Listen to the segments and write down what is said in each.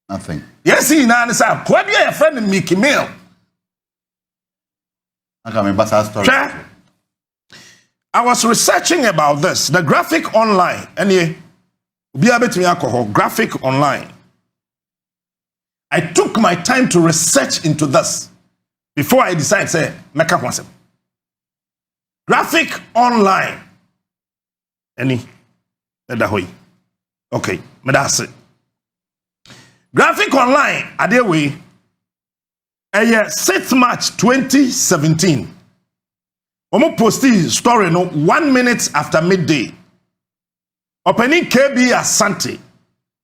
Nothing. Yes, he now is a quite a friend in Meek Mill. I was researching about this. The graphic online, and be a bit me alcohol graphic online. I took my time to research into this before I decided say make up myself. Graphic online. Any okay, that's it. Graphic online, Adewe, 6th March 2017. Omo posti story no 1 minute after midday. Opening KB Asante,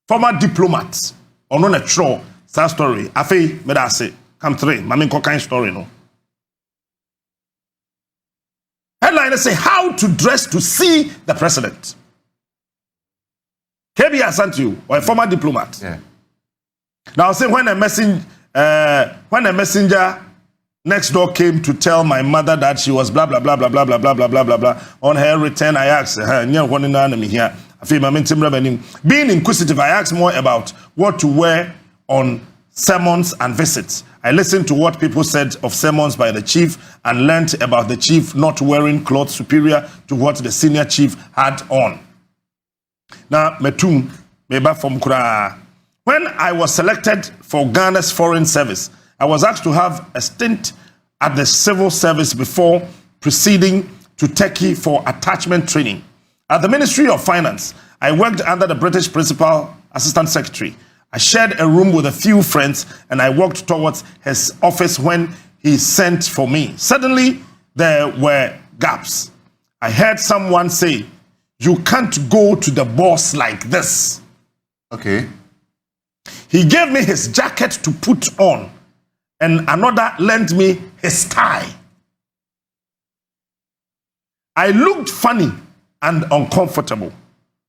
former diplomat, on a show, sad story. Afe, medase, come three, mamin kokain story no. Headline say how to dress to see the president. KB Asante, or a former diplomat. Yeah. Now, say when a messenger next door came to tell my mother that she was blah blah blah blah blah blah blah blah blah blah blah. On her return, I asked her, being inquisitive, I asked more about what to wear on sermons and visits. I listened to what people said of sermons by the chief and learned about the chief not wearing clothes superior to what the senior chief had on. Now, metum meba from kura. When I was selected for Ghana's Foreign Service, I was asked to have a stint at the civil service before proceeding to Turkey for attachment training. At the Ministry of Finance, I worked under the British Principal Assistant Secretary. I shared a room with a few friends and I walked towards his office when he sent for me. Suddenly, there were gaps. I heard someone say, "You can't go to the boss like this." Okay. He gave me his jacket to put on, and another lent me his tie. I looked funny and uncomfortable.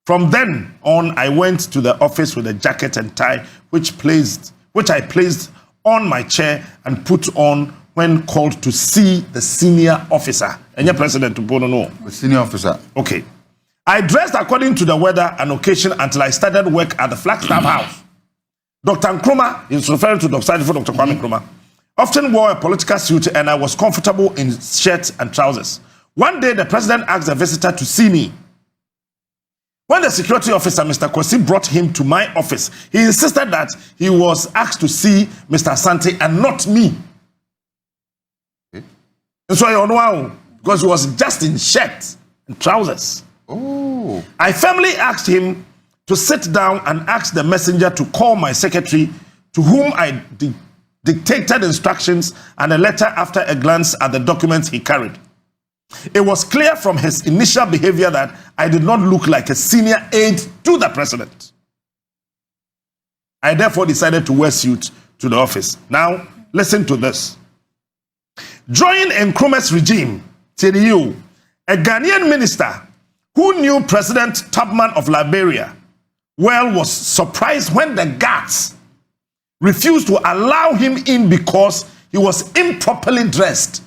From then on, I went to the office with a jacket and tie, which I placed on my chair and put on when called to see the senior officer. And your president to no. The senior officer. Okay. I dressed according to the weather and occasion until I started work at the Flagstaff House. Dr. Nkrumah is referring to Dr. Kwame Nkrumah. Often wore a political suit and I was comfortable in shirts and trousers. One day, the president asked a visitor to see me. When the security officer, Mr. Kosi, brought him to my office, he insisted that he was asked to see Mr. Asante and not me. Okay. And so I don't know, because he was just in shirt and trousers. Oh. I firmly asked him to sit down and ask the messenger to call my secretary, to whom I dictated instructions and a letter after a glance at the documents he carried. It was clear from his initial behavior that I did not look like a senior aide to the president. I therefore decided to wear suit to the office. Now, listen to this. During Nkrumah's regime, TDU, a Ghanaian minister who knew President Tubman of Liberia well was surprised when the guards refused to allow him in because he was improperly dressed.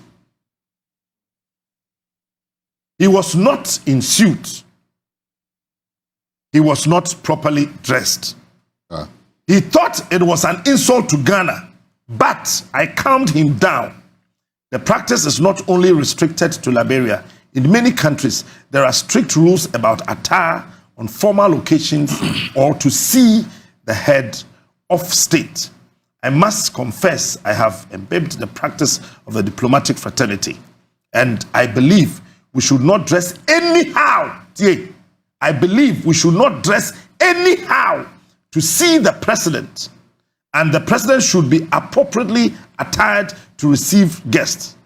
He was not in suit. He was not properly dressed. He thought it was an insult to Ghana, but I calmed him down. The practice is not only restricted to Liberia. In many countries, there are strict rules about attire on formal occasions or to see the head of state. I must confess I have imbibed the practice of the diplomatic fraternity, and I believe we should not dress anyhow. I believe we should not dress anyhow to see the president, and the president should be appropriately attired to receive guests.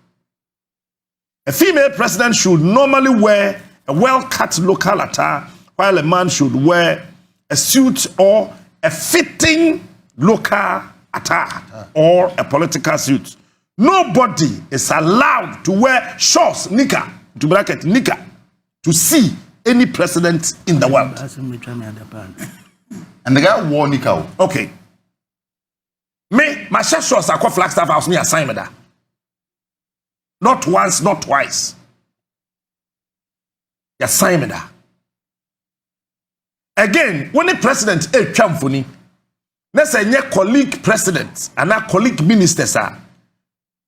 A female president should normally wear a well-cut local attire, while a man should wear a suit or a fitting local attire or a political suit. Nobody is allowed to wear shorts, knicker, to bracket knicker, to see any president in the world. And the guy wore knicker. Okay. Me, my shirt shorts are called Flagstaff House, me assignment. Not once, not twice. Assignment. Again, when the president is chamfuni, Let's say your colleague president and our colleague ministers are.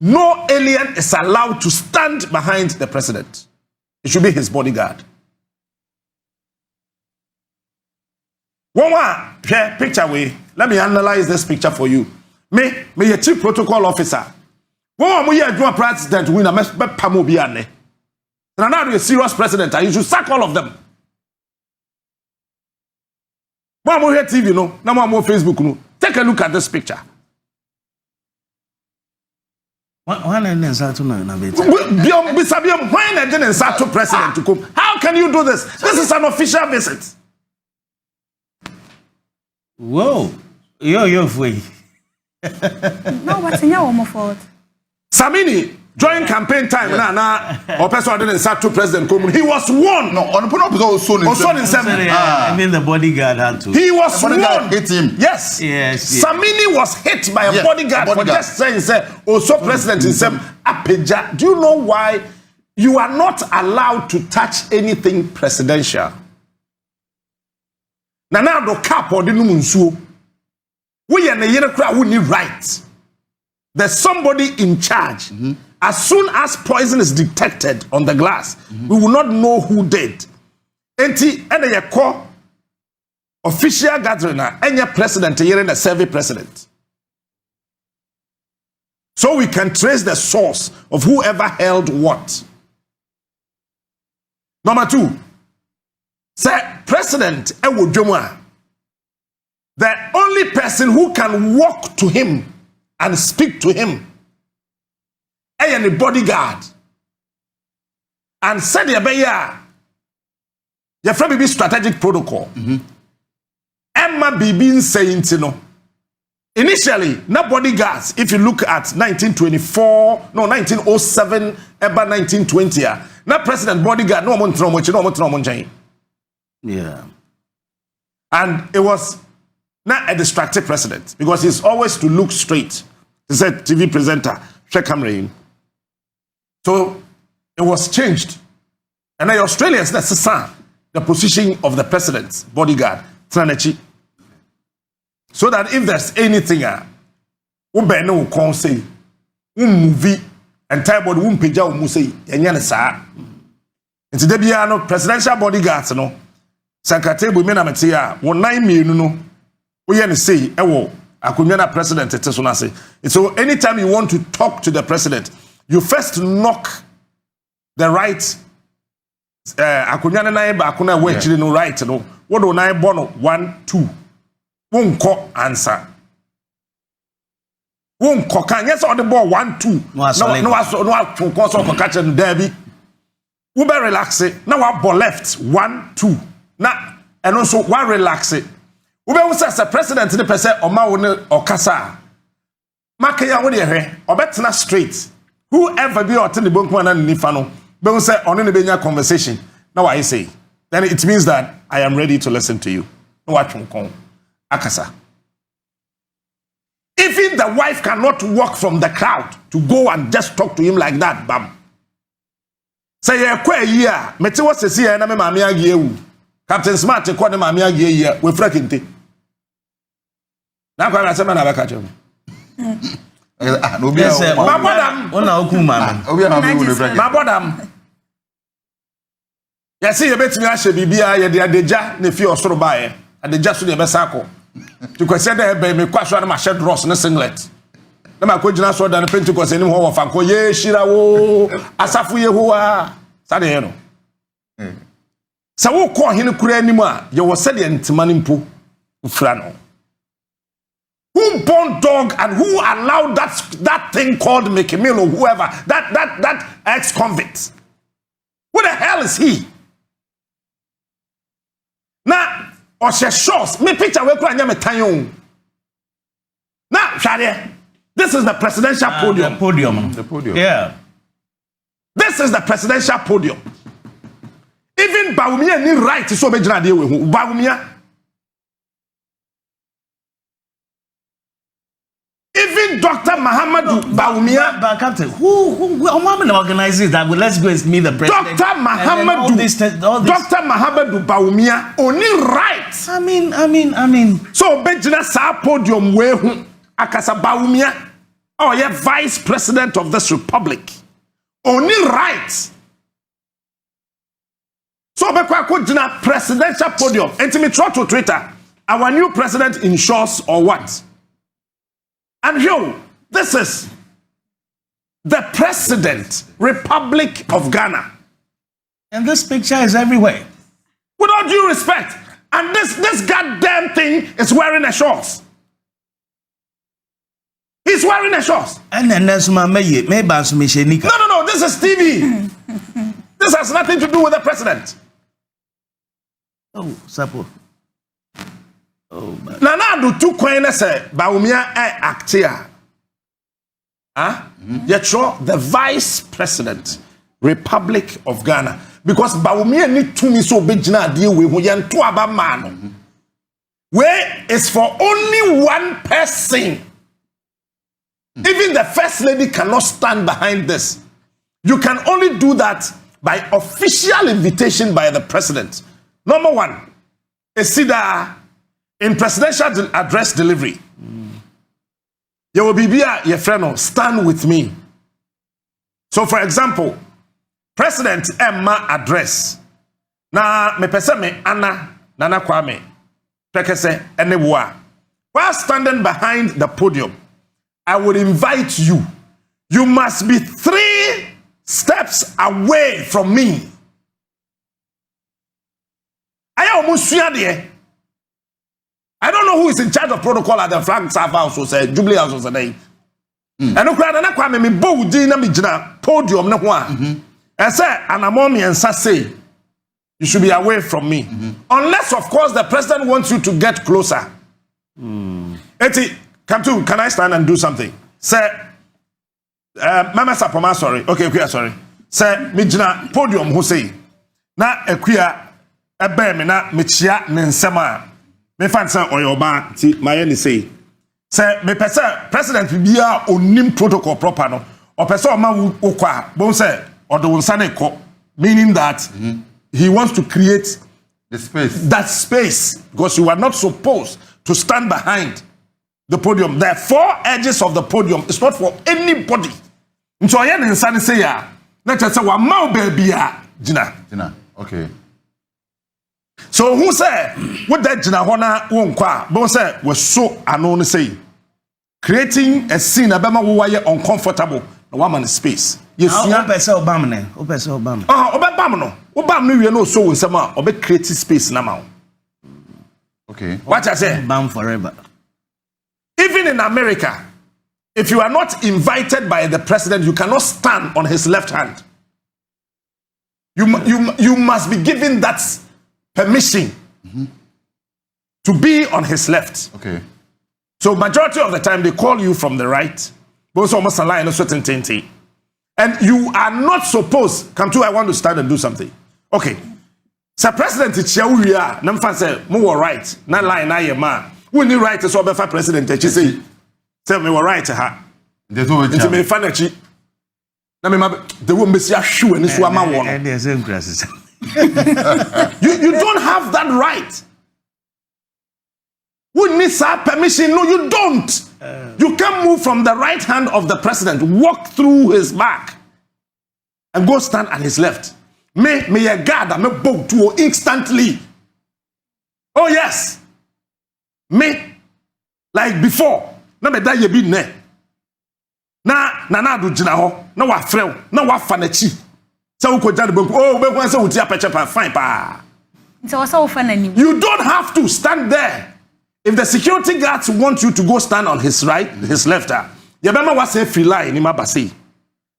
No alien is allowed to stand behind the president. It should be his bodyguard. One picture way. Let me analyze this picture for you. Me a chief protocol officer. One more year, do president win a mess pamobiane. And now you're a serious president, and you should sack all of them. One more here TV, no. Now one more Facebook, no. Take a look at this picture. When I didn't start to know, when I didn't start to president to come, how can you do this? This is an official visit. Whoa, you're free. No, what's in your fault? Samini, during campaign time, or person didn't start to president come. He was won. No, on the point of also in seven. I mean, the bodyguard had to. He was won. Hit him. Yes. Yes. Samini was hit by a bodyguard for just saying, also president himself, Apeja. Do you know why you are not allowed to touch anything presidential? Now the Capt or the Numunsu. We are the right. There's somebody in charge. As soon as poison is detected on the glass, we will not know who did. Enti ene ye call official gathering na enye president here na serving president. So we can trace the source of whoever held what. Number 2. Say president ewo dwom. The only person who can walk to him and speak to him and the bodyguard and said your friend be strategic protocol. Emma Bibin saying initially na bodyguards, if you look at 1907 eba 1920 na president bodyguard no yeah, and it was not a distracted president because he's always to look straight. He said TV presenter, check camera. So it was changed. And the Australians, that's the position of the president's bodyguard, so that if there's anything, will call say, movie, entire body won't pay down, say, and today, no presidential bodyguards, no. Secretary, we mena matia, 9 million, no. We say, Akunyana president, so anytime you want to talk to the president, you first knock the right. Akunyana na eba akuna wechiri no right no. What do na bono 1 2. Won't call answer. Won't call can yes on the ball 1 2. No to catch and derby. We be relax it. Now our ball left 1 2. Now and also one relax it. We be say as a president the person oma woni okasa. Makaya wo de hwe obetena straight. Whoever be or the bonkman and nifano, be say on any conversation. Now I say, then it means that I am ready to listen to you. No akasa. Even the wife cannot walk from the crowd to go and just talk to him like that. Bam. Say a queer year. Meti was a seer and I'm a mamia. Captain Smart to call him mamia year with freaking. Now I said, man, I catch him. yes, my brother. You see, you bet me I should be here. You are the ja ne fi osoro bae. And the ja so the besako. To question there be me kwasho na ma shed ross na singlet. Na ma ko gina so da na Pentecost enim ho wo fanko ye shira wo asafu yehowa. Sade he no. Sa wo ko hene kura anim a ye wo sade ntima nimpo ufra no. Who born dog and who allowed that thing called Meek Mill or whoever, that ex-convict? Who the hell is he? Now, Oshe shows me picture we kwa nyame tanyo. Now, Shadia, this is the presidential podium. The podium. Yeah. This is the presidential podium. Even Bawumia need right to so be jina dey we hu. Bawumia. Even Even Dr. Mahamudu Bawumia. But Captain, who organizes that? Well, let's go and meet the president. Dr. Mahamudu. Dr. Mahamudu Bawumia only right. I mean. So Bejina sa podium we akasa Bawumia. Oh yeah, vice president of this republic. Only right. So Bekwa Kujina presidential podium. And me try to Twitter. Our new president ensures or what? And yo, this is the president, Republic of Ghana. And this picture is everywhere. With all due respect. And this goddamn thing is wearing a shorts. He's wearing a shorts. And then there's my No, this is TV. This has nothing to do with the president. Oh, Sapo. Oh, man. Nana do two coins say Bawumia actia. Yet the vice president, Republic of Ghana. Because Bawumia need to me so big deal with yan to aba man. Where is for only one person. Even the first lady cannot stand behind this. You can only do that by official invitation by the president. Number one, Esida in presidential address delivery. You will be your friend, stand with me. So for example, President Emma address. Na me pese me Anna Nana Kwame. Pekese enewa. While standing behind the podium, I would invite you. You must be 3 steps away from me. I don't know who is in charge of protocol at the flag staff house or say Jubilee house or say. And no crowd na Kwame me bow na me jina podium na ho a. And say anamomi and say you should be away from me. Unless of course the president wants you to get closer. Eti Capt, can I stand and do something? Say, Mama Sapoma, sorry. Okay, sorry. Say, me jina podium who say, na ekuya ebe me na me chia ne nsema. Me fancy oyoba ti mayeni say. Say, me pese president bia onim protocol proper no. O pese o ma ukwa, bon say or the unsane ko, meaning that he wants to create the space. That space because you are not supposed to stand behind the podium. The 4 edges of the podium is not for anybody. So I am insane say ya. Let us say wa mau baby Jina. Okay. So who say what that Jina hona wonkwa? But say was so unknown say creating a scene abema wo why uncomfortable. No woman space. Yes, yeah. Obama. Obama no. Obama we no so nsema obe create space na ma. Okay. What I say? Obama forever. Even in America, if you are not invited by the president, you cannot stand on his left hand. You must be given that permission to be on his left. Okay. So majority of the time they call you from the right. But almost a line of certain thing. And you are not supposed, come to I want to stand and do something. Okay. So President Chiawuya, Namfa say, "Mo right, na line na ye ma." We need right to so be president. She say, "Tell me we right to her." There's no way. Into me fanachi. Na me the woman be shoe and this woman one. And the same crisis. You don't have that right. We need permission. No, you don't. You can't move from the right hand of the president, walk through his back, and go stand at his left. May a guard me bow to instantly. Oh yes. Me like before. Na me da ye bi ne. Na do jina ho. Na wa frew. Na wa fa na chi. Se wo ko jade banku. Oh, be ko se wo ti apeche pa fine pa. You don't have to stand there. If the security guards want you to go stand on his right, his left, you better was say free line in Mabasi.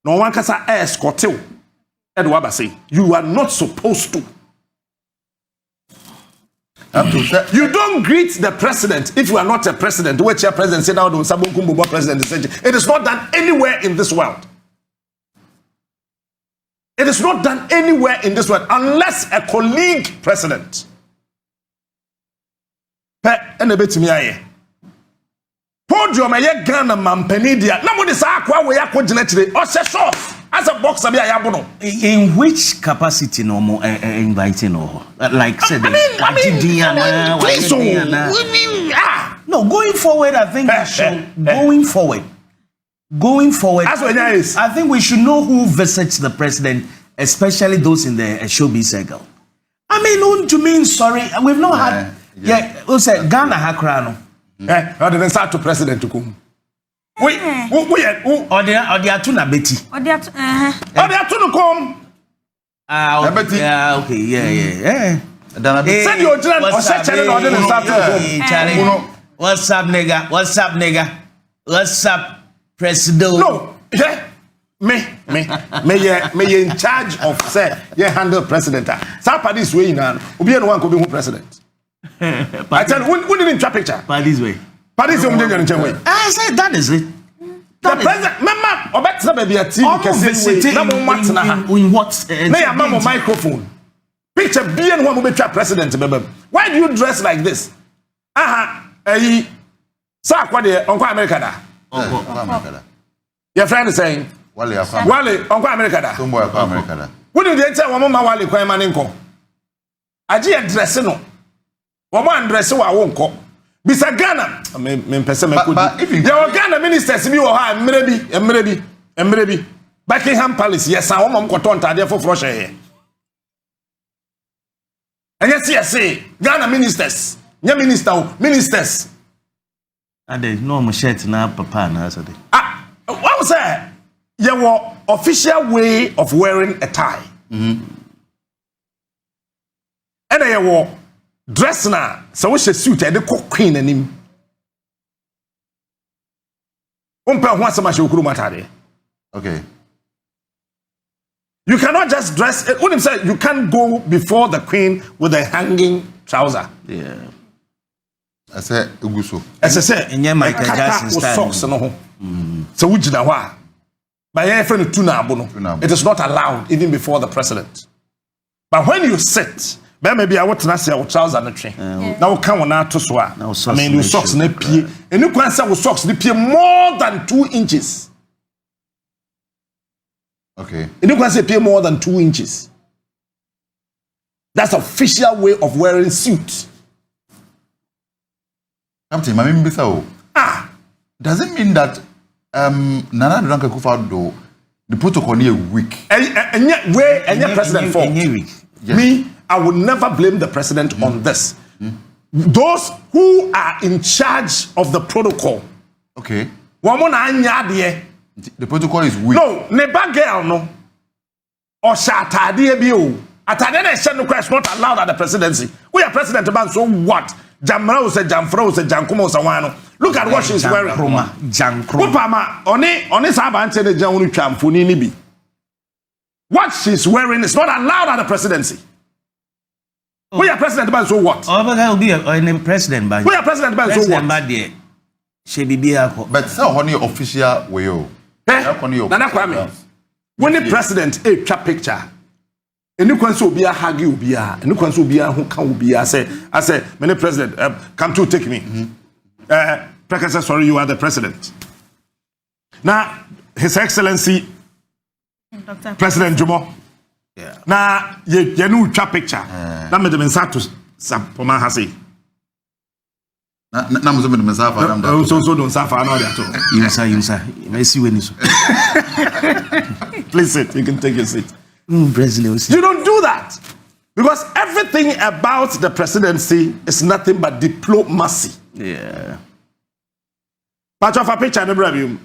No one can say escort you. You are not supposed to. You don't greet the president if you are not a president. Which your president said, it is not done anywhere in this world. It is not done anywhere in this world unless a colleague president. Podium podium aye Ghana mampani dia na mo de sa akwa we yakogina kire o se short as a boxer be ayabo no. In which capacity no more inviting or like said no, going forward I think we should going forward that's what it is. I think we should know who visits the president, especially those in the showbiz circle. I mean, to mean sorry, we've not had who said Ghana Hakrano. How did they start to president to come? We or they are tuna Betty. Or they are to come. Okay, yeah. Send your children or set channel or didn't start to come. What's up, nigga? What's up, president? No, me in charge of say handle president. Somebody is way now. Obi no one could be president. I tell you, we didn't trap picture. By this way. I said that is it. The president, Mama, or better baby a TV can in what? Nay, mama microphone. Picture being one who be trap president. Why do you dress like this? Sir, what the Uncle America? Your friend is saying, Wale, Uncle America. What do they tell Mama Wale Quaymaninko? I just dress no. Woman dress wa won't call. Bisa Ghana, if you Ghana ministers, you are maybe Buckingham Palace, yes, I want to there for fresh air. And yes, Ghana ministers, ministers. And there's no shirt now, papa, now, so what was that? Your official way of wearing a tie. And I wore dress na so we should suit and the queen and him. Okay. You cannot just dress it. When him say you can't go before the queen with a hanging trouser. Yeah. I say uguso. As I say, in your Michael Jackson style. Socks no. So which na wa? By your friend Tuna, it is not allowed even before the president. But when you sit, maybe I want to say our trousers on the train. Now come on to swa. I mean, your socks ne pie. And you can say with socks ne pie more than 2 inches. Okay. And you can say pie more than 2 inches. That's official way of wearing suit. Captain, my name is does it mean that Nana Danka Akufo-Addo the protocol is weak? And yet, where and yet President for me, I would never blame the president on this. Those who are in charge of the protocol. Okay. The protocol is weak. No, neba girl no. Or shatadi bio. Atadene is not allowed at the presidency. We are president ban so what? Jamrao se Jamfro se Jankumo Sawano. Look at what she's wearing. Jankro. Oni sabante de Janu Chamfuni nibi. What she's wearing is not allowed at the presidency. We are president ban so what? Will be a president ban. We are president ban so what? But so honey official way. Nana Kwame. When the president a trap picture. And you can so be a huggy ubia, and you can so be a who can be. I say, many president, come to take me. President, sorry, you are the president. Now, His Excellency, Dr. President Jomo. Yeah. Now, you know, trap picture. Now, me dem insatu Sapoma Hasi. Na mzo me dem insatu. So don't suffer no that all. You sir. May see when you. Please sit. You can take your seat. You don't do that because everything about the presidency is nothing but diplomacy. Yeah. Patch of a picture, no problem.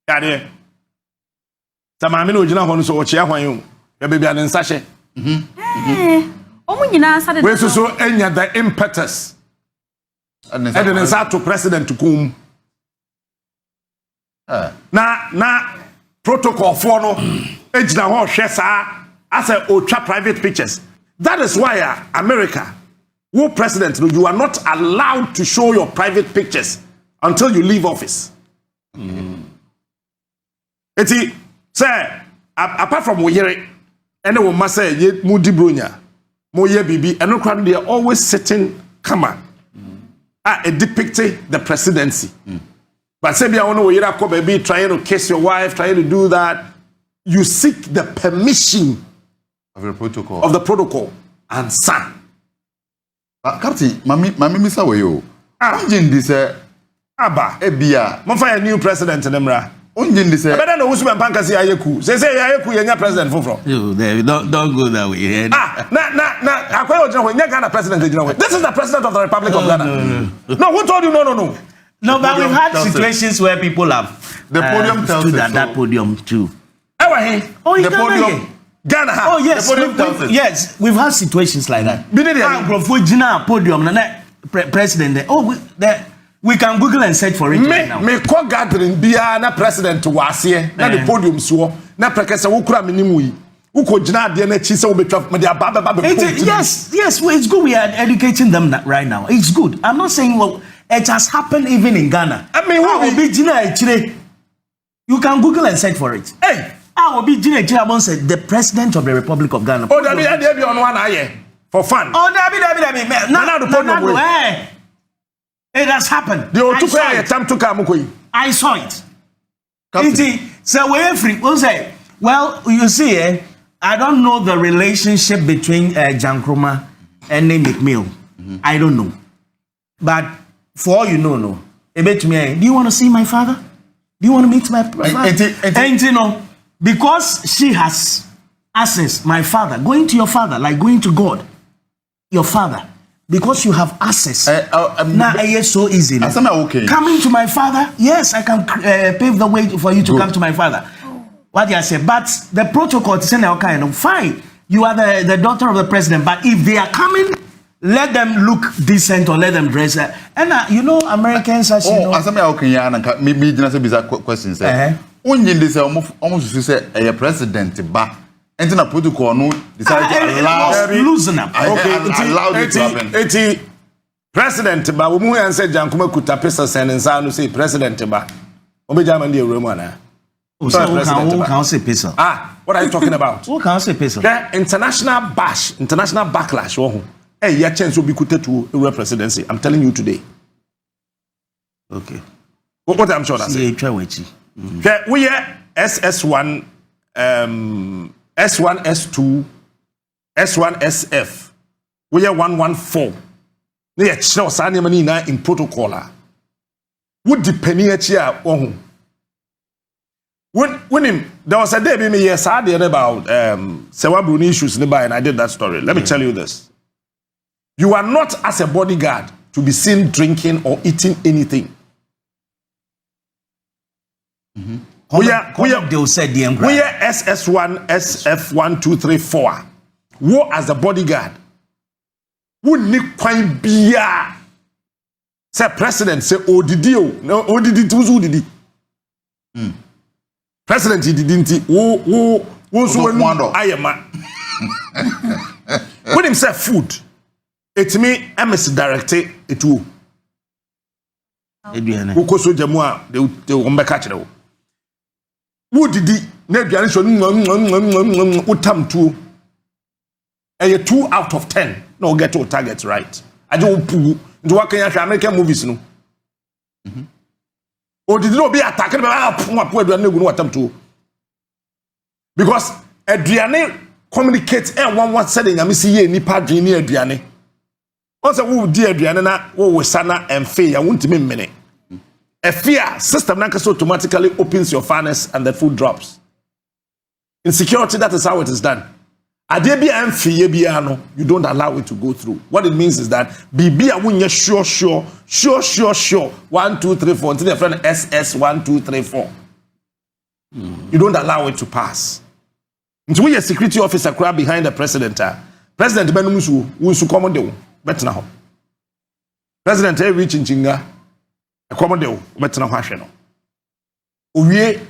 Daddy, some I mean, you know, so what you are you, baby, and in sachet. Where so any the impetus and then start to president to come. Now. Protocol for no age na ho hwesa as a ultra private pictures. That is why America, who president, you are not allowed to show your private pictures until you leave office. Eti say apart from we hear it, and we must say ye mudi bronya, mo ye bibi, and no crowd they are always sitting come on. it depicted the presidency. But say be I want to baby trying to kiss your wife, trying to do that. You seek the permission of the protocol. And son. Captain, mami misa we yo. Onjin this Aba. Ebia. Mo fa a new president in Emra. Onjin this better know who's been pankasi ayeku. Say ayeku yenya president foforo. You don't go that way. Akwa ojina ho nya Ghana president ojina ho. This is the president of the Republic of Ghana. No, who told you no? No, but we've had situations where people have the podium stood at that podium too. Oh, the podium. Ghana. Oh yes, we've had situations like that. Podium, president. Oh, we can Google and search for it right now. Me call gathering bia na president was here. Na the podium so na prekesa wo kura minimu yi. Wo ko gina de na chi se wo betwa me de aba. Yes, it's good we are educating them right now. It's good. I'm not saying it has happened even in Ghana. I mean, what will be Gina? You can Google and search for it. Hey, I will be Gina said the president of the Republic of Ghana. Oh, there be on one eye for fun. Oh, there be. Now the podium. It has happened. I saw it. So we're free. Well, you see, I don't know the relationship between Jankroma and Meek Mill. I don't know, but. For all you know, do you want to see my father? Do you want to meet my father? And you know, because she has access, my father, going to your father, like going to God, your father, because you have access. Now, it's so easy. Okay. Coming to my father, yes, I can pave the way for you to come to my father. What do I say? But the protocol is saying, fine, you are the daughter of the president, but if they are coming, let them look decent or let them dress. And you know, Americans, as you know. As I'm okay, me just a question. Only this almost say a president, but and then a protocol no decided to allow loosen up. Okay, allow it to happen. President, but we move and say Jankuma kuta pesa sen and say president, but Obejaman de Romana. Can't say pesa. What are you talking about? Who can't say pesa? International backlash. Hey, your chance will be quoted to a presidency. I'm telling you today. Okay. What I'm sure that's it. We are SS1, S1, S2, S1, SF. We are 114. We are Sani Manina in protocol. Would depend here on when him there was a day me yes I did about Bruni issues nearby and I did that story. Let me tell you this. You are not as a bodyguard to be seen drinking or eating anything. We are SS1, SF1, 2, 3, 4. Wo as a bodyguard. Who need quite be say president say Odidi no Odidi who did it? President he didn't wo so I am. When him say food. It's me, MS directed it too. Who goes to Jamua, they will catch it. Who did it? Nebian should tam 2. A 2 out of 10. No, get to targets right. I don't poo. Do what can you American movies? No. Or did not be attacking what tam 2? Because Adriane communicates and one setting, I see ye nipa near Adriane. Also, who dear Adriana, who sana and fear, won't mean minute. A fear system automatically opens your furnace and the food drops. In security, that is how it is done. Adebia and fear biano, you don't allow it to go through. What it means is that Bibia when you're sure. 1, 2, 3, 4 until your friend SS 1, 2, 3, 4. You don't allow it to pass. Until we a security officer crowd behind the president. President Benumusu will come on the better now. President reach in Chinga, a common deal, better now. Uye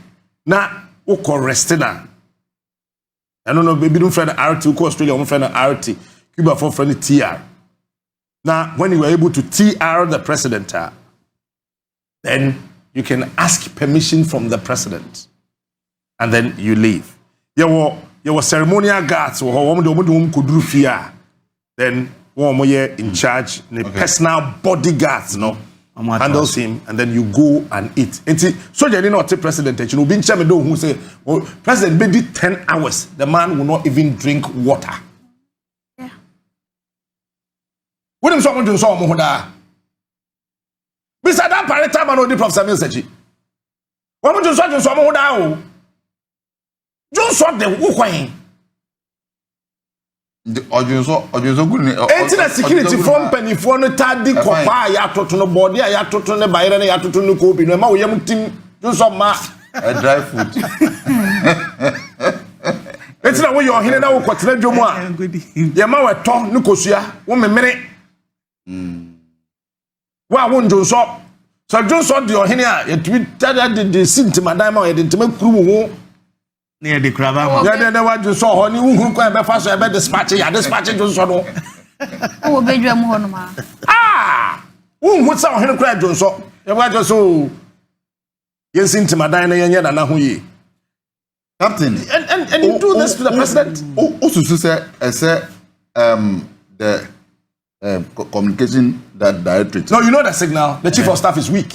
na oko restina. I don't know, baby, don't friend RT, Australia, one friend RT, Cuba for friend TR. Now, when you were able to TR the president, then you can ask permission from the president, and then you leave. There were ceremonial guards who could do fear. Then one more in charge, the personal bodyguards, handles him, and then you go and eat. And see, so you didn't take president. You know, being chairman who say, well, president maybe 10 hours, the man will not even drink water. Yeah. What is someone doing so much? Mr. Dan Parita man odi Professor Milsechi. What would you say to someone now? Just what the who the security from penny for no tadi kopa ya toto no body ya toto ne bayere ya toto no kobi no ma wo yam tim just some ma dry food. It's na wo your hine na wo kwetena dwomu a ya ma we to ne kosua wo memere wa won jonso so jonso de ohene a ya twi tada de sintimadan ma ya de ntema kuru wo near the crab. Yeah, they want to saw honey who can be fast about dispatching. I dispatching to so. Oh, bedroom honor. Ah, what's our hen cried Johnson? You want to so yes, into my diner and yet and who Captain, and you do this to the president. Also, say the communication that directorate. No, you know the signal. The chief of staff is weak.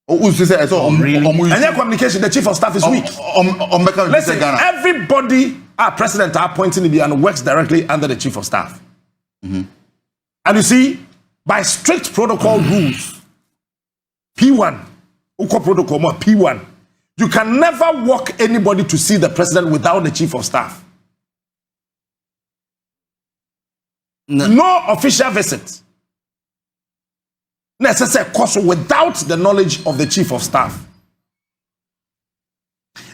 Really? And your communication, the chief of staff is weak. Listen, everybody, our president, are appointing to be and works directly under the chief of staff. And you see, by strict protocol rules, P1, protocol P1, you can never walk anybody to see the president without the chief of staff. No official visit. Necessary course without the knowledge of the chief of staff.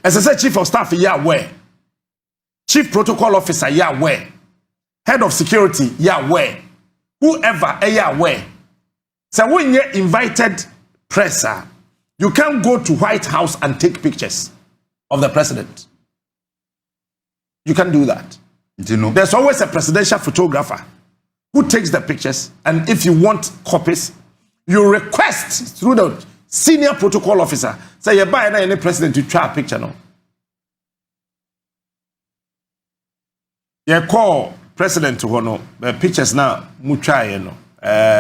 As I said, chief of staff, yeah, where? Chief protocol officer, yeah, where? Head of security, yeah, where? Whoever, yeah, where? So when you're invited presser, you can't go to White House and take pictures of the president. You can't do that. You know? There's always a presidential photographer who takes the pictures, and if you want copies, you request through the senior protocol officer. Say you buy any president to try a picture now. You call president to honor the pictures now. Mucha no.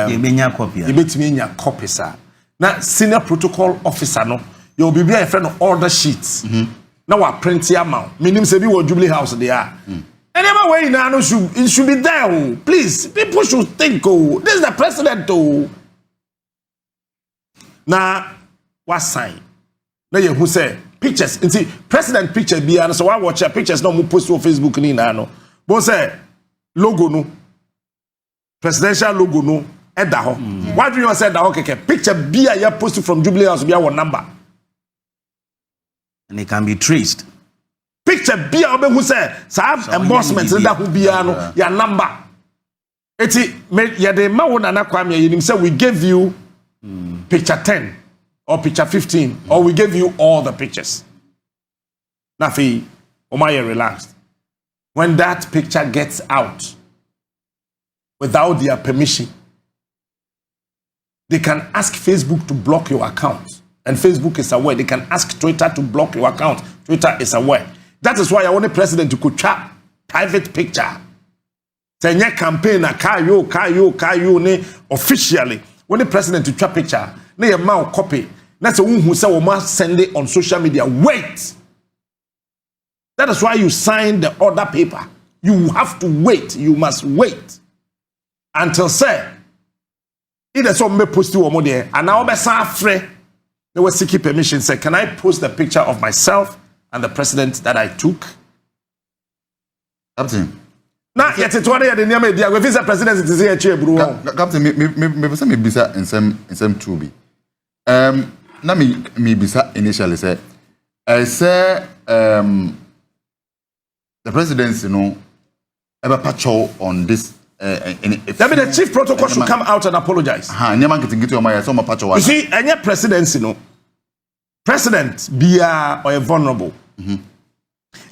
You mean your copy? You bet me your copy, sir. Now senior protocol officer no. You'll be a friend of order sheets. Now I print your amount. Meaning say we will Jubilee House they are. Anyway, way now it should be there. Oh. Please, people should think. Oh, this is the president. Oh. Now, what sign? Now you who say pictures? And see, president picture be and so I watch your pictures no more post on Facebook ni na no. But say logo no, presidential logo no. Eda ho. Why do you say that? Okay, picture be a ya post from Jubilee House be our number, and it can be traced. Picture be a who say some embossment that who be no your number. Eti me ya de ma wona na kwame you say we gave you picture 10 or picture 15 or we gave you all the pictures. Nafi, Omaya relaxed. When that picture gets out without their permission, they can ask Facebook to block your account. And Facebook is aware. They can ask Twitter to block your account. Twitter is aware. That is why I want the president to could chat private picture. Say campaign a kayo ne officially. When the president to trap picture, na your mouth copy. That's a woman who say we must send it on social media. Wait. That is why you sign the order paper. You have to wait. You must wait until say either some may post you or more there. And now be free. They were seeking permission. Say, can I post the picture of myself and the president that I took? Captain. Now, yet it's one of the name of the vice president is here, Captain, me bisa in some two be. Na me bisa initially say, I say the presidency no ever patrol on this. The chief protocol should come out and apologize. You see, any presidency no president be or vulnerable.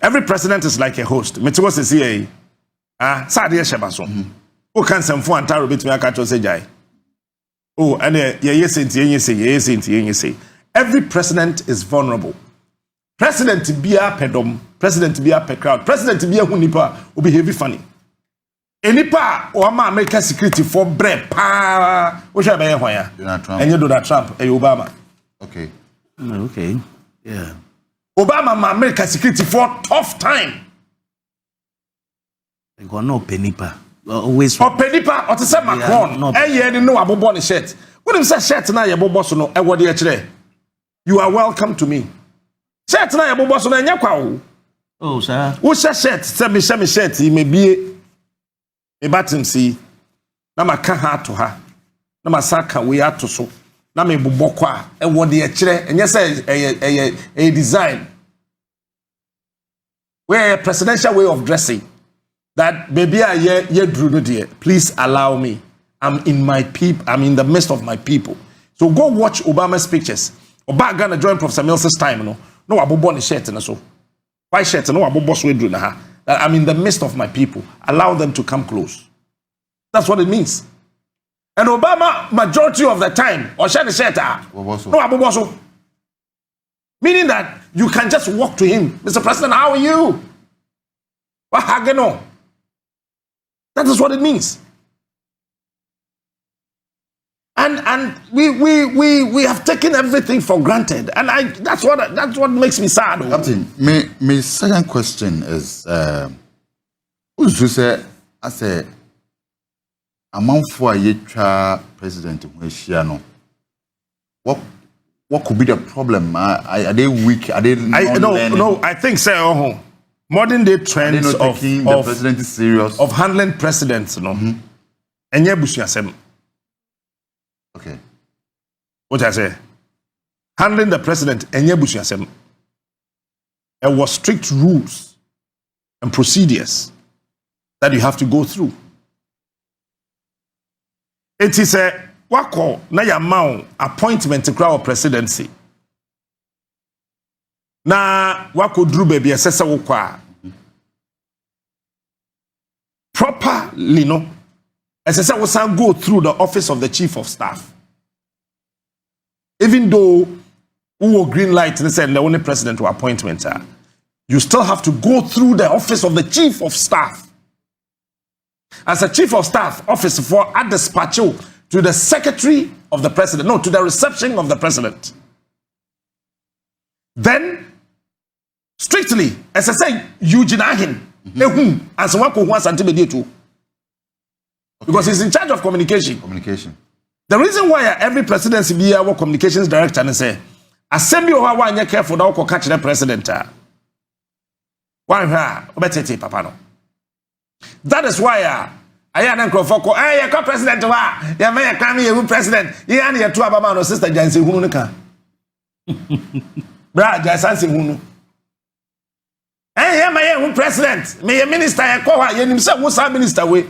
Every president is like a host. Me was say Sadia Shabaso. Who can some for Antaro between a catch or say jai? Oh, and yes, say. Every president is vulnerable. President be a pedom, president be a pe crowd, president be a hunipa will be heavy funny. Enipa o ama American security for bread pa wo hwe be hwan ya Donald Trump. Enye Donald Trump Obama. Okay. Okay. Yeah. Obama ma American security for tough time. They got no penipa. Always Penipa or to say Macron. Eye ni no abobo ne shirt. When him say shirt na ye bobo so no e wo de kire. You are welcome to me. Shirt na ye bobo so na enya kwa wo. Oh, sir. Wo shirt say me shirt me bie. Me batim si na maka ha to ha. Na masaka we ato so. Na me bobo kwa e wo de kire. Enye say a design. Where a presidential way of dressing. That baby ye drew no dear. Please allow me. I'm in the midst of my people. So go watch Obama's pictures. Oba Ghana join Professor Mills's time, no abobo ni shirt na so. White shirt no abobo so drew na ha. That I'm in the midst of my people. Allow them to come close. That's what it means. And Obama majority of the time or shirt no abobo so. Meaning that you can just walk to him. Mr. President, how are you? What hageno? That is what it means. And we have taken everything for granted. And that's what makes me sad. Captain, my second question is who's you say as a amount for a president no what could be the problem? Are they weak? Are they no, I think so. Modern day trends of the president is serious of handling presidents, Enye busuasem. Okay. What I say? Handling the president, enye busuasem. There was strict rules and procedures that you have to go through. It is a wako na ya mao appointment to crowd presidency. Na wako drew baby asesa wokwa properly no asesa wosan go through the office of the chief of staff, even though who green light and said the only president to appointment you still have to go through the office of the chief of staff. As a chief of staff office for at dispatch to the secretary of the president, to the reception of the president. Then strictly, as I say, Eugene Ahin, as one who wants to because he's in charge of communication. The reason why every presidency be our communications director and say, assembly or one you careful now catch the president. Papa no. That is why I am Crofoko. I am president. Ya may come here, president. You are near to Ababa no sister Jansi Hunuka. Bra Jansi Hunu. I am my president. May a minister I call her. You himself was a minister way.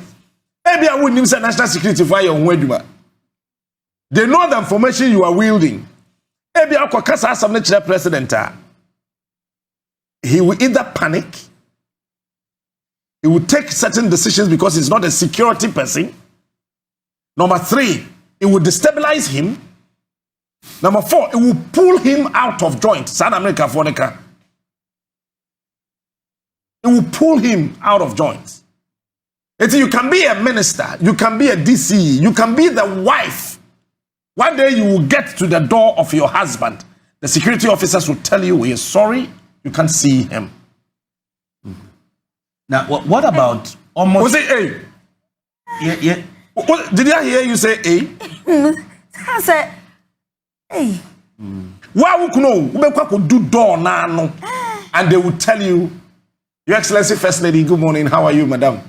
Maybe I wouldn't say national security for your weduma. They know the information you are wielding. Maybe I'll call some natural president. He will either panic, he will take certain decisions because he's not a security person. Number 3, it will destabilize him. Number 4, it will pull him out of joint. South America, Fonica. It will pull him out of joint. You can be a minister, you can be a DC, you can be the wife. One day you will get to the door of your husband. The security officers will tell you he is sorry, you can't see him. Now, what about almost... Was it A? Yeah. Did I hear you say A? I said, hey. Why would you know? Do door now, and they will tell you, Your Excellency, First Lady, good morning. How are you, madam?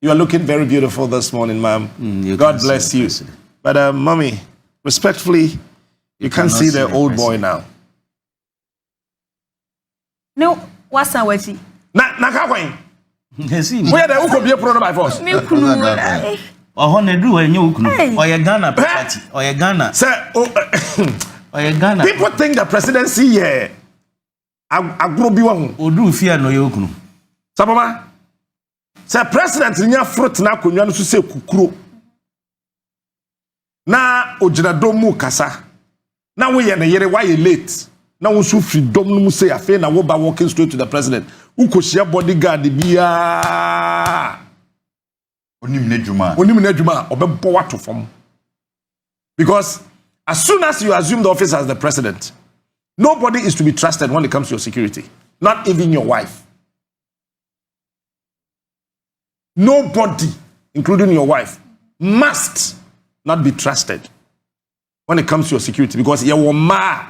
You are looking very beautiful this morning, ma'am. God bless you. But, mommy, respectfully, you can't see the old boy now. No, what's that with you? Na kakwen. Where the uko be pro by force. Me kunu. Oh, ne do enye ukunu. Oye Ghana party. Oye Ghana. Sir, Oye Ghana. People think the presidency here agro bi won. Odu fia no ye ukunu. Sabama. Sir, president nya fruit na konwa no so se kukuro. Na ojina domu kasa. Na we ye ne yere why you late. Na wo so freedom no mu say afa na wo ba walking straight to the president. Ukoshia bodyguard bia. Onim nedjuma. Obebo wato from. Because as soon as you assume the office as the president, nobody is to be trusted when it comes to your security. Not even your wife. Nobody, including your wife, must not be trusted when it comes to your security. Because you are ma.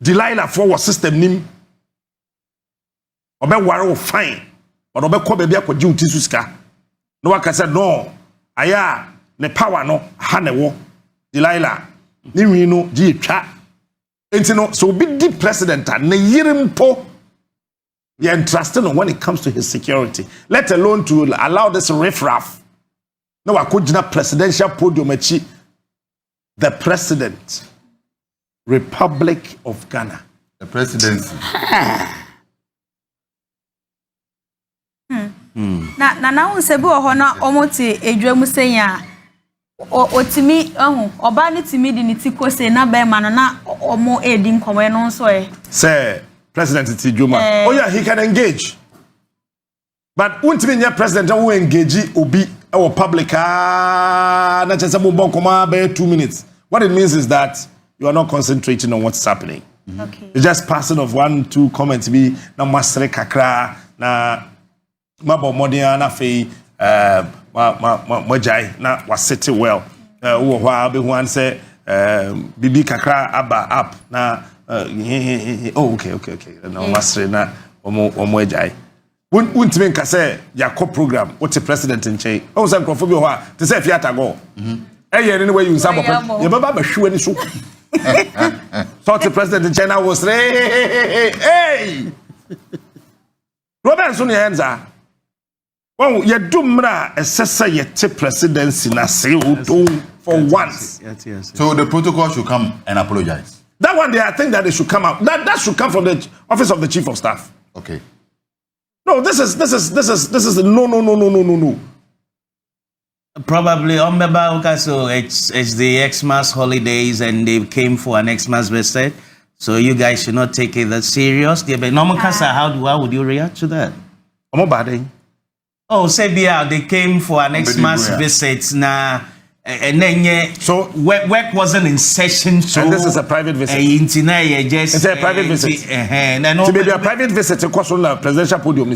Delilah for what system nim. Obe ware fine. But obe ko baby akwaji utisu sika. No waka said no. Aya ne power no ha ne wo. Delilah ni wi no gi twa. Enti no so be the president na yirimpo you entrusted on when it comes to his security. Let alone to allow this riffraff. No akojina presidential podium echi. The president, Republic of Ghana. The presidency. Na unsebu ohona omoti edwemu senya otimi oba ni timi di ni tikose na be ma na omo edi nkomo no nso Say President Tijuma. Oh yeah, he can engage. But untimi nya president who engage obi our public na chese mo bon koma be 2 minutes. What it means is that you are not concentrating on what's happening. Okay. You're just passing of 1-2 comments be na masre kakra na mabo modia na fe mojai na wasete well. Wo hwa be hu an say bibi kakra aba up na oh okay. Na masre na omo ejai. Untimi nka say yakọ program what the president in chain. Oh say nkrofo bi ho a te say fiata go. Eye ni way you nsabo ye baba ba hwe ni so. So the president in China was hey. Robert so ne hands are. When you do mra esesa yete presidency na say for once. Yes. So the protocol should come and apologize. That one day I think that they should come out. That should come from the office of the chief of staff. Okay. No, this is no. Probably on Beba, so it's the Xmas holidays and they came for an Xmas visit. So you guys should not take it that serious. But normal Kasa, how would you react to that? Oh, say they came for an Xmas visit now. And then so work wasn't in session. So and this is a private visit. It's a private visit. To be a private visit, of course, on the presidential podium.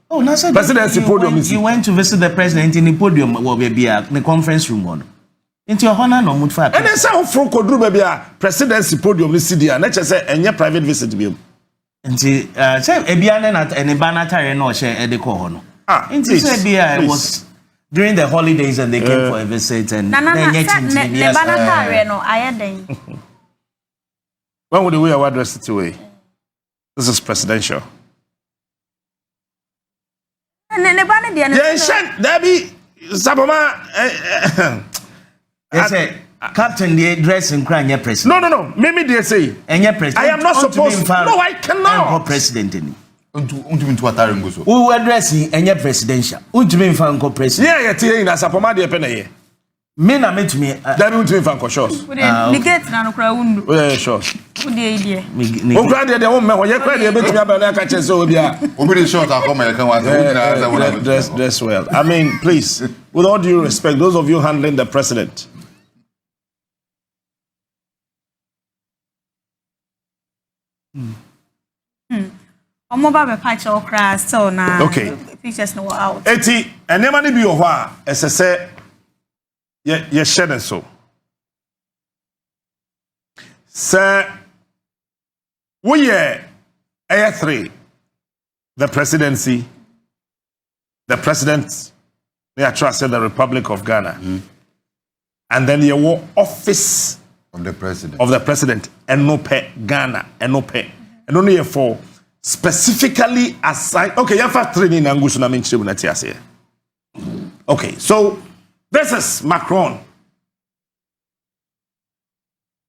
Oh, no, sir. Presidency podium. You went to visit the president in the podium. Will be in the conference room. Into your honor, no mood for. And then some from Kodru baby presidency podium. This city, and let's say any private visit be. And say Ebiane at any banatary no share edeko. Into Ebia was. During the holidays and they came for a visit and when would we address it away? This is presidential. Debbie Saboma Captain the dress and crying your president. No. Maybe they say and your president. I am not supposed. No, I cannot. President in Who addressing any presidential? Would you mean Franco president? Yeah, you're as a pomade penny. Men are meant to me. That means me Franco shows. Yeah, sure. Good idea. Oh, glad the woman when you're crying, you're better about that catch so yeah. Obi short akoma you can dress well. I mean, please, with all due respect, those of you handling the president. Okay. Pictures no out. Eti, and never be over as I say, ye shed so. Sir, we are Air 3, the presidency, the president, they are trusted the Republic of Ghana. And then your office of the president, and no pay Ghana, and no pay. And only for specifically assigned. Okay, you have training in Angus na minchi bunatiase. Okay, so this is Macron.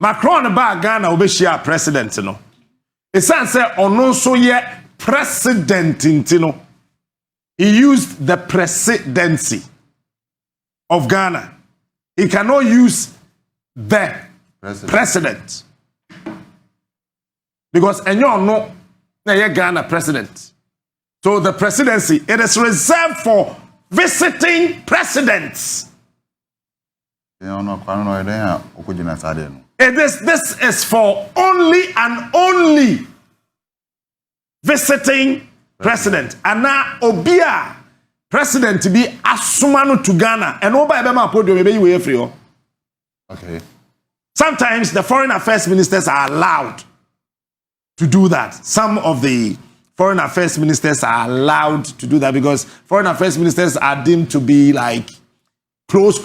Macron about Ghana obeshia president, you know. It sounds say ono so ye president, you know. He used the presidency of Ghana. He cannot use the president. Because and you know na Ghana president. So the presidency, it is reserved for visiting presidents. This is for only and only visiting president. And now Obia president to be asumano to Ghana and oba ebema podium ebe you free. Okay. Sometimes the foreign affairs ministers are allowed to do that. Some of the foreign affairs ministers are allowed to do that because foreign affairs ministers are deemed to be like close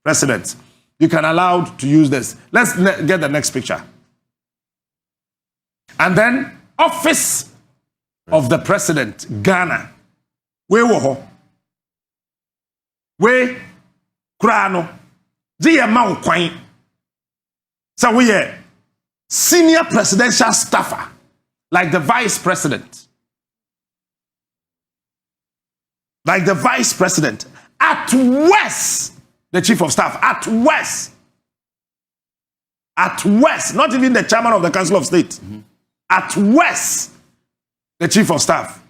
presidents. You can allow to use this. Let's get the next picture. And then office of the president, Ghana. We wo we krano. Di ma kwan. So we are senior presidential staffer, like the vice president. Like the vice president. At West, the chief of staff. At West, not even the chairman of the Council of State. Mm-hmm. At West, the chief of staff.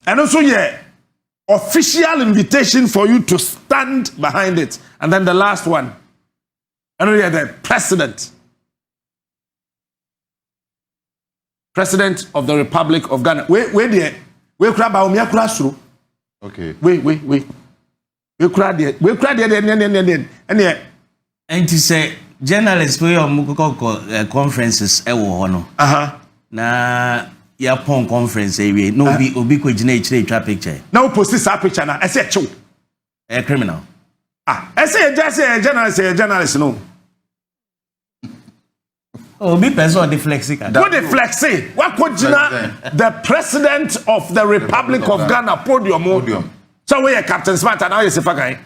And also, yeah, official invitation for you to stand behind it. And then the last one. And yeah, the president. President of the Republic of Ghana. Wait, okay. Wait. We cried there. And to say, journalists, we are conferences, na Yapon conference, no be ubiquitous picture. Now post this picture now. I say, a criminal. I say, just say a journalist, no. Oh, be person the flexi. What the flexi? What could the president of the Republic of Ghana podium? So we are Captain Smart and now you're Sefakai.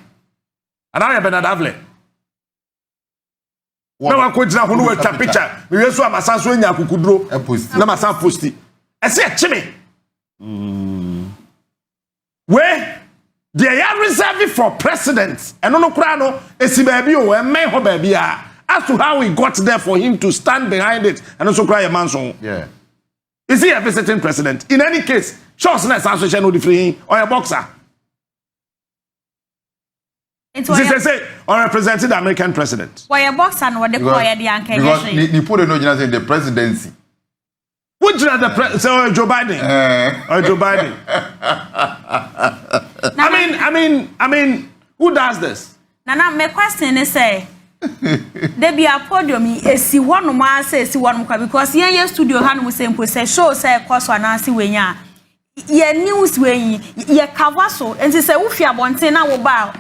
And now you're Bernard Avle. No one could now who a picture. We also have a sanso in Yakudro. No, my son posty. I say, Chimmy. Where they are reserved for presidents. And no crano, a baby or a man baby. As to how we got there for him to stand behind it and also cry a man song. Yeah. Is he a visiting president? In any case, Charles Ness association with the free or a boxer. Say, or representing the American president. Why a boxer and what they call the you put in the presidency. Which is the so Joe Biden? Or Joe Biden? I mean, who does this? Now, my question is say, there be a podium. See one man says one because here studio hand we say show say course one answer when ya news when ya cover so and say ufia bonte na wo ba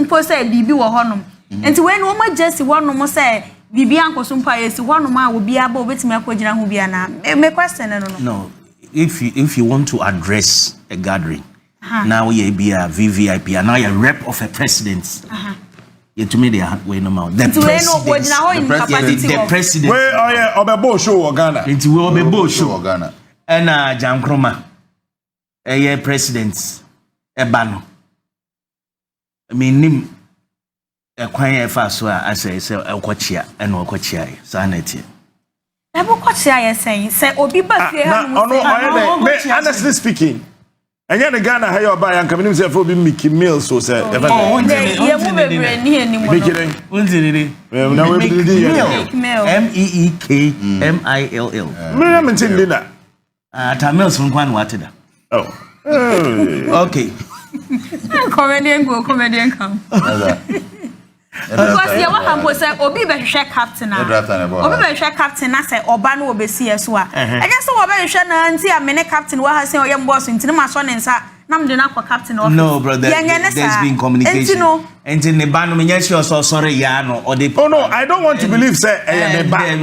post say bibi wo honom and when woman just one no say bibi ankoso mpa yes one man wo bia ba obetimi akogina ho bia na me question no if you want to address a gathering now you be a VVIP and now you're rep of a president to me they are way no more. The president. Where are Obebo show or Ghana? Into Obebo show Ghana. And Jam Kroma. Presidents. Bano. I mean nim quiet fast I say Okochia and Okochia sanity. Okochia saying say Obi honestly speaking. And yet the Ghana how you buy and coming himself will be Meek Mill so say Meek Mill MEEKMILL. Tamils from Kwan Watida. Oh. Okay. Comedian come. Because you want to say Obi be share captain na. Obi be share captain na say Oba no obesi eso a. I just say Oba be share na nti a mene captain wa ha say oyem boss nti na so ne nsa na mde na kwa captain office. No brother, there's been communication. Enti ne ba no me nya sure so sorry ya no or the. Oh no, I don't want to believe say ne ba. I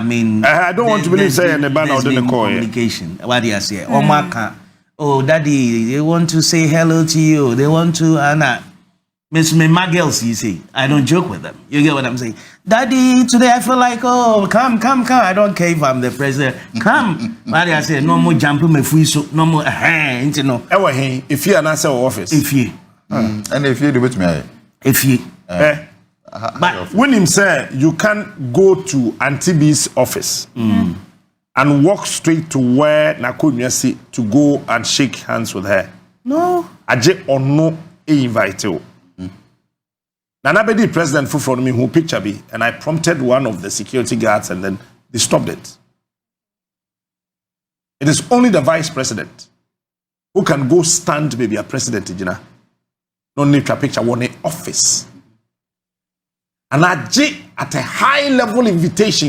mean I don't want to believe say ne ba no dey call communication. What do you say? Omaka. Oh daddy, they want to say hello to you. They want to Anna. My girls, you see, I don't joke with them. You get what I'm saying? Daddy, today I feel like, oh, come. I don't care if I'm the president. Come. But I say, no more jumping my free so no more you know. If you are not office. If you. And if you do with me. If you. But when him say you can't go to Auntie B's office and walk straight to where Nakonya sit to go and shake hands with her. no. Aje or no invite you. Nanabedi president for me who picture me, and I prompted one of the security guards and then they stopped it. It is only the vice president who can go stand maybe a president, no need to picture one in office. And I at a high level invitation